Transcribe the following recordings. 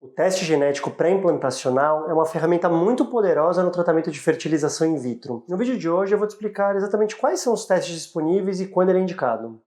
O teste genético pré-implantacional é uma ferramenta muito poderosa no tratamento de fertilização in vitro. No vídeo de hoje eu vou te explicar exatamente quais são os testes disponíveis e quando ele é indicado.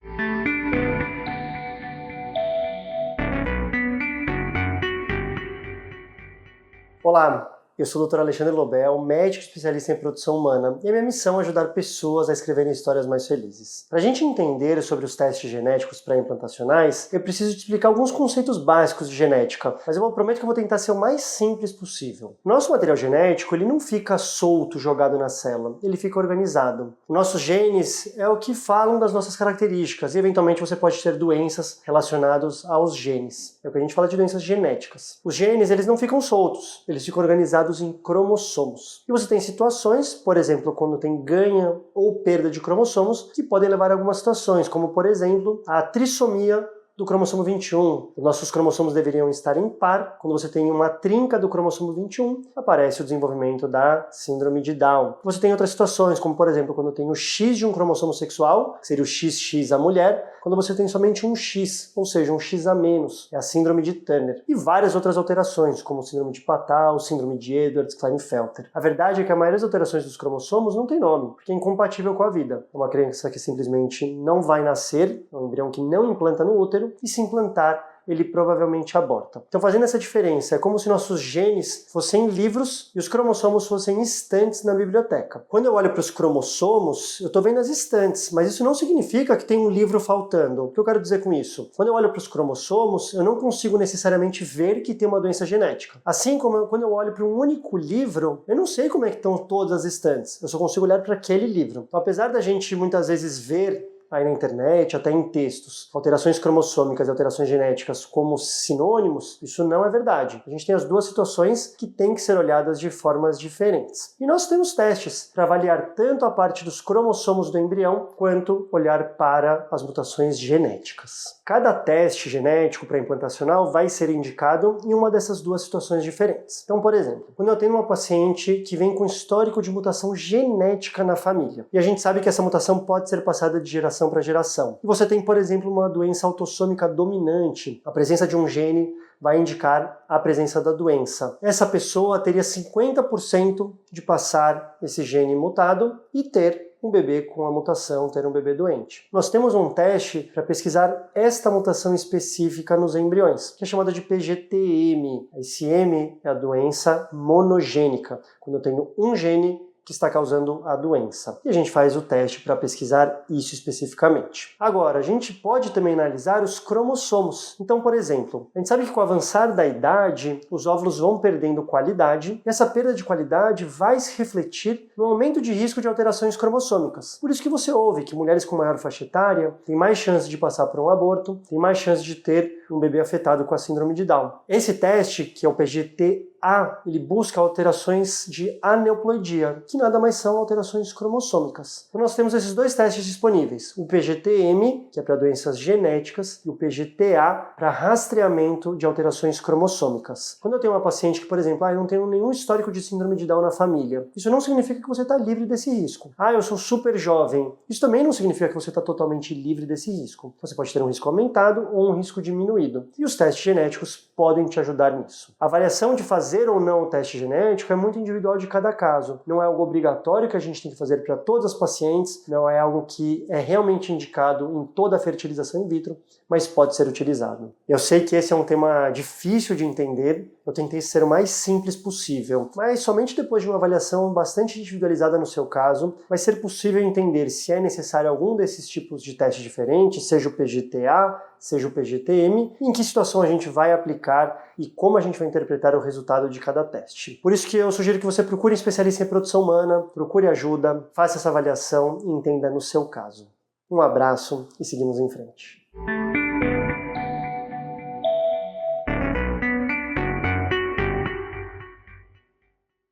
Olá, eu sou o Dr. Alexandre Lobel, médico especialista em produção humana, e a minha missão é ajudar pessoas a escreverem histórias mais felizes. Para a gente entender sobre os testes genéticos pré-implantacionais, eu preciso te explicar alguns conceitos básicos de genética, mas eu prometo que eu vou tentar ser o mais simples possível. O nosso material genético ele não fica solto, jogado na célula, ele fica organizado. Nossos genes é o que falam das nossas características, e eventualmente você pode ter doenças relacionadas aos genes. É o que a gente fala de doenças genéticas. Os genes eles não ficam soltos, eles ficam organizados em cromossomos. E você tem situações, por exemplo, quando tem ganho ou perda de cromossomos, que podem levar a algumas situações, como por exemplo, a trissomia do cromossomo 21. Os nossos cromossomos deveriam estar em par. Quando você tem uma trinca do cromossomo 21, aparece o desenvolvimento da síndrome de Down. Você tem outras situações, como por exemplo, quando tem o X de um cromossomo sexual, que seria o XX a mulher, quando você tem somente um X, ou seja, um X a menos, é a síndrome de Turner. E várias outras alterações, como síndrome de Patau, síndrome de Edwards-Klinefelter. A verdade é que a maioria das alterações dos cromossomos não tem nome, porque é incompatível com a vida. É uma criança que simplesmente não vai nascer, é um embrião que não implanta no útero, e se implantar, ele provavelmente aborta. Então, fazendo essa diferença, é como se nossos genes fossem livros e os cromossomos fossem estantes na biblioteca. Quando eu olho para os cromossomos, eu estou vendo as estantes, mas isso não significa que tem um livro faltando. O que eu quero dizer com isso? Quando eu olho para os cromossomos, eu não consigo necessariamente ver que tem uma doença genética. Assim como quando eu olho para um único livro, eu não sei como é que estão todas as estantes. Eu só consigo olhar para aquele livro. Então, apesar da gente muitas vezes ver aí na internet, até em textos, alterações cromossômicas e alterações genéticas como sinônimos, isso não é verdade. A gente tem as duas situações que têm que ser olhadas de formas diferentes. E nós temos testes para avaliar tanto a parte dos cromossomos do embrião, quanto olhar para as mutações genéticas. Cada teste genético pré-implantacional vai ser indicado em uma dessas duas situações diferentes. Então, por exemplo, quando eu tenho uma paciente que vem com histórico de mutação genética na família, e a gente sabe que essa mutação pode ser passada de geração para geração. E você tem, por exemplo, uma doença autossômica dominante. A presença de um gene vai indicar a presença da doença. Essa pessoa teria 50% de passar esse gene mutado e ter um bebê com a mutação, ter um bebê doente. Nós temos um teste para pesquisar esta mutação específica nos embriões, que é chamada de PGT-M. Esse M é a doença monogênica, quando eu tenho um gene que está causando a doença. E a gente faz o teste para pesquisar isso especificamente. Agora, a gente pode também analisar os cromossomos. Então, por exemplo, a gente sabe que com o avançar da idade, os óvulos vão perdendo qualidade, e essa perda de qualidade vai se refletir no aumento de risco de alterações cromossômicas. Por isso que você ouve que mulheres com maior faixa etária têm mais chance de passar por um aborto, têm mais chance de ter um bebê afetado com a síndrome de Down. Esse teste, que é o PGT-A, ele busca alterações de aneuploidia, que nada mais são alterações cromossômicas. Então nós temos esses dois testes disponíveis, o PGT-M, que é para doenças genéticas, e o PGT-A para rastreamento de alterações cromossômicas. Quando eu tenho uma paciente que, por exemplo, eu não tenho nenhum histórico de síndrome de Down na família, isso não significa que você está livre desse risco. Eu sou super jovem, isso também não significa que você está totalmente livre desse risco. Você pode ter um risco aumentado ou um risco diminuído. E os testes genéticos podem te ajudar nisso. A avaliação de fazer ou não o teste genético é muito individual de cada caso. Não é algo obrigatório que a gente tem que fazer para todas as pacientes, não é algo que é realmente indicado em toda a fertilização in vitro, mas pode ser utilizado. Eu sei que esse é um tema difícil de entender, eu tentei ser o mais simples possível, mas somente depois de uma avaliação bastante individualizada no seu caso, vai ser possível entender se é necessário algum desses tipos de teste diferentes, seja o PGT-A, seja o PGT-M, em que situação a gente vai aplicar e como a gente vai interpretar o resultado de cada teste. Por isso que eu sugiro que você procure um especialista em reprodução humana, procure ajuda, faça essa avaliação e entenda no seu caso. Um abraço e seguimos em frente.